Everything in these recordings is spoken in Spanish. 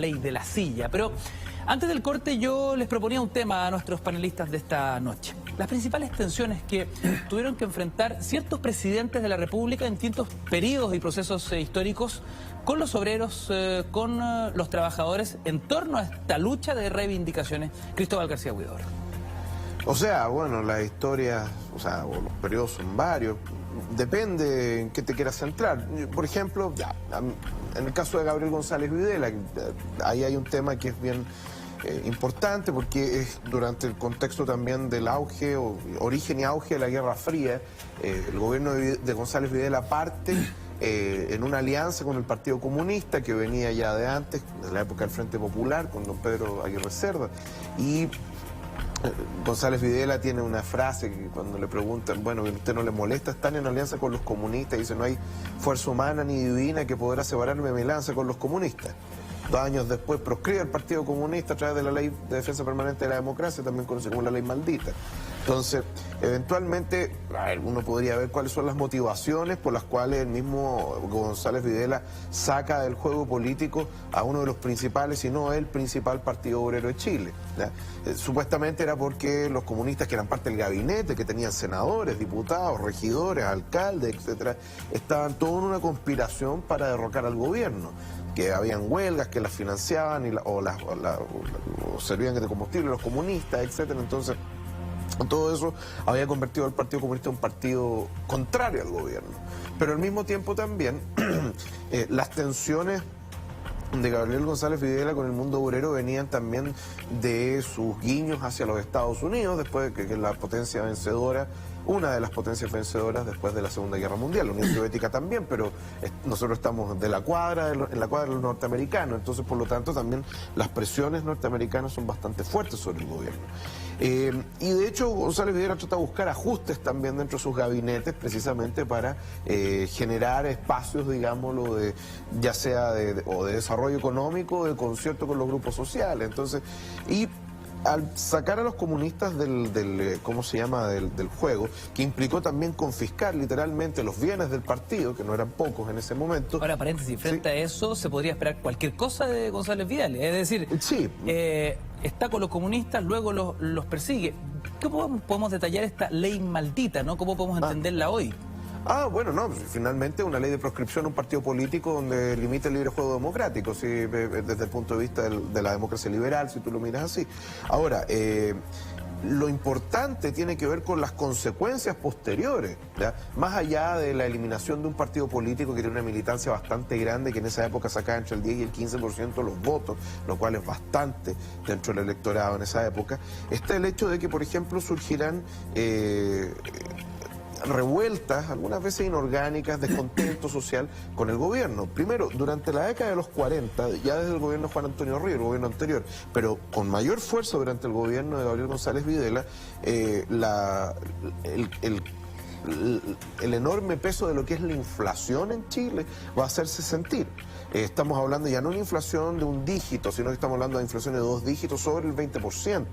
ley de la silla. Pero antes del corte yo les proponía un tema a nuestros panelistas de esta noche. Las principales tensiones que tuvieron que enfrentar ciertos presidentes de la República en distintos periodos y procesos históricos con los obreros, con los trabajadores en torno a esta lucha de reivindicaciones. Cristóbal García Huidobro. O sea, bueno, las historias, o los periodos son varios. Depende en qué te quieras centrar. Por ejemplo, en el caso de Gabriel González Videla, ahí hay un tema que es bien importante porque es durante el contexto también del auge, origen y auge de la Guerra Fría. El gobierno de González Videla parte en una alianza con el Partido Comunista que venía ya de antes, de la época del Frente Popular, con don Pedro Aguirre Cerda. Y González Videla tiene una frase que cuando le preguntan, bueno, ¿a usted no le molesta estar en alianza con los comunistas? Dice, no hay fuerza humana ni divina que podrá separarme de mi alianza con los comunistas. 2 años después proscribe el Partido Comunista a través de la Ley de Defensa Permanente de la Democracia, también conocida como la Ley Maldita. Entonces, eventualmente, uno podría ver cuáles son las motivaciones por las cuales el mismo González Videla saca del juego político a uno de los principales, si no el principal Partido Obrero de Chile. Supuestamente era porque los comunistas, que eran parte del gabinete, que tenían senadores, diputados, regidores, alcaldes, etcétera, estaban todos en una conspiración para derrocar al gobierno, que habían huelgas que las financiaban o servían de combustible los comunistas, etcétera. Entonces, todo eso había convertido al Partido Comunista en un partido contrario al gobierno. Pero al mismo tiempo también las tensiones de Gabriel González Videla con el mundo obrero venían también de sus guiños hacia los Estados Unidos, después de que la potencia vencedora, una de las potencias vencedoras después de la Segunda Guerra Mundial. La Unión Soviética también, pero nosotros estamos en la cuadra de los norteamericanos, entonces por lo tanto también las presiones norteamericanas son bastante fuertes sobre el gobierno. Y de hecho González Videla trata de buscar ajustes también dentro de sus gabinetes precisamente para generar espacios, digámoslo, ya sea de desarrollo económico, de concierto con los grupos sociales. Entonces, y al sacar a los comunistas del juego, que implicó también confiscar literalmente los bienes del partido, que no eran pocos en ese momento. Ahora, paréntesis, frente a eso se podría esperar cualquier cosa de González Videla, es decir, está con los comunistas, luego los persigue. ¿Cómo podemos detallar esta ley maldita, ¿no? ¿Cómo podemos entenderla hoy? Bueno, no, finalmente una ley de proscripción, un partido político donde limita el libre juego democrático, ¿sí? Desde el punto de vista de la democracia liberal, si tú lo miras así. Ahora, lo importante tiene que ver con las consecuencias posteriores, ¿ya? Más allá de la eliminación de un partido político que tiene una militancia bastante grande, que en esa época sacaba entre el 10 y el 15% de los votos, lo cual es bastante dentro del electorado en esa época, está el hecho de que, por ejemplo, surgirán revueltas, algunas veces inorgánicas, descontento social con el gobierno. Primero, durante la década de los 40, ya desde el gobierno de Juan Antonio Ríos, el gobierno anterior, pero con mayor fuerza durante el gobierno de Gabriel González Videla, el enorme peso de lo que es la inflación en Chile va a hacerse sentir. Estamos hablando ya no de una inflación de un dígito, sino que estamos hablando de inflación de 2 dígitos sobre el 20%.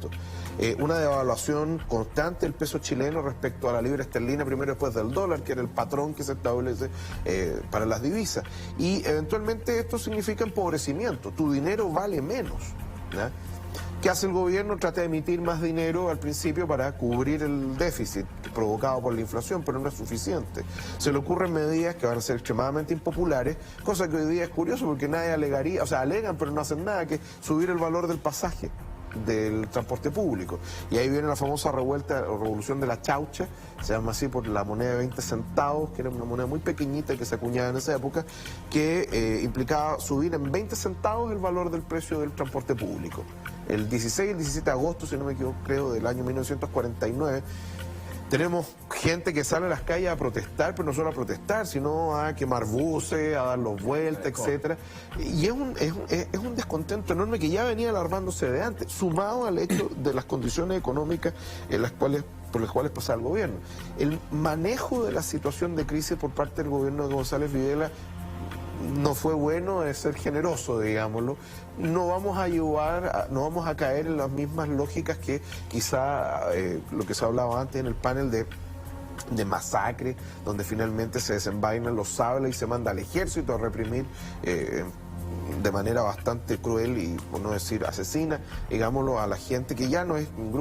Una devaluación constante del peso chileno respecto a la libra esterlina, primero después del dólar, que era el patrón que se establece para las divisas. Y eventualmente esto significa empobrecimiento. Tu dinero vale menos, ¿ya? ¿Qué hace el gobierno? Trata de emitir más dinero al principio para cubrir el déficit provocado por la inflación, pero no es suficiente. Se le ocurren medidas que van a ser extremadamente impopulares, cosa que hoy día es curioso porque nadie alegaría, alegan pero no hacen nada, que subir el valor del pasaje del transporte público. Y ahí viene la famosa revolución de la chaucha, se llama así por la moneda de 20 centavos, que era una moneda muy pequeñita que se acuñaba en esa época, que implicaba subir en 20 centavos el valor del precio del transporte público. El 16 y el 17 de agosto, si no me equivoco, creo, del año 1949, tenemos gente que sale a las calles a protestar, pero no solo a protestar, sino a quemar buses, a darlos vueltas, etcétera. Y es un descontento enorme que ya venía alarmándose de antes, sumado al hecho de las condiciones económicas por las cuales pasaba el gobierno. El manejo de la situación de crisis por parte del gobierno de González Videla no fue bueno, es ser generoso, digámoslo. No vamos a caer en las mismas lógicas que quizá lo que se hablaba antes en el panel de masacre, donde finalmente se desenvainan los sables y se manda al ejército a reprimir de manera bastante cruel y, por no decir, asesina, digámoslo, a la gente que ya no es un grupo